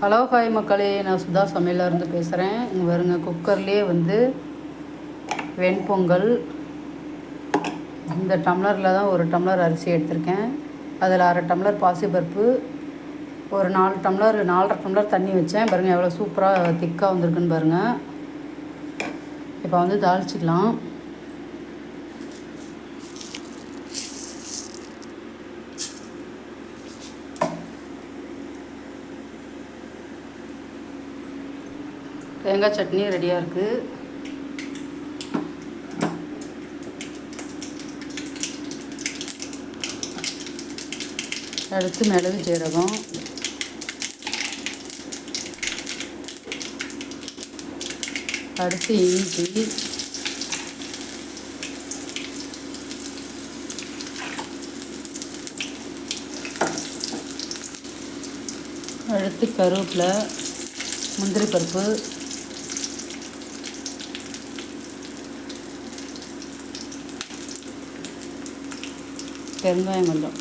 Hello hi மக்களே, நான் சுதா சமையலேருந்து பேசுகிறேன். இங்கே வருங்க, குக்கர்லேயே வெண்பொங்கல் இந்த டம்ளரில் தான் 1 டம்ளர் அரிசி எடுத்திருக்கேன். அதில் 1/2 டம்ளர் பாசிப்பருப்பு, ஒரு 4 டம்ளர் 4.5 டம்ளர் தண்ணி வச்சேன். பாருங்கள் எவ்வளோ சூப்பராக திக்காக வந்திருக்குன்னு பாருங்கள். இப்போ தாளிச்சிக்கலாம். தேங்காய் சட்னி ரெடியாக இருக்குது. அடுத்து மிளகு ஜீரகம், அடுத்து இஞ்சி, அடுத்து கருவேப்பிலை, முந்திரி பருப்பு, பெருங்காயம் கொஞ்சம்,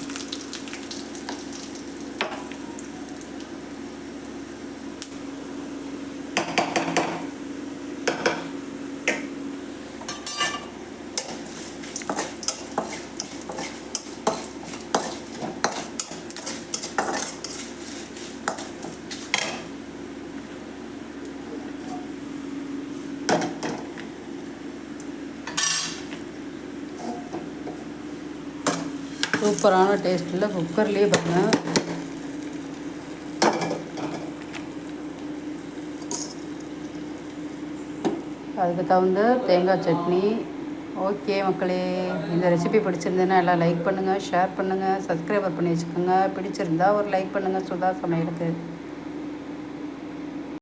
சூப்பரான டேஸ்ட்டில் குக்கர்லேயே பாருங்கள். அதுக்கு தகுந்த தேங்காய் சட்னி. ஓகே மக்களே, இந்த ரெசிபி பிடிச்சிருந்ததுன்னா எல்லாம் லைக் பண்ணுங்கள், ஷேர் பண்ணுங்கள், சப்ஸ்கிரைபர் பண்ணி வச்சுக்கோங்க. பிடிச்சிருந்தா ஒரு லைக் பண்ணுங்கள் சுதா சமையலுக்கு.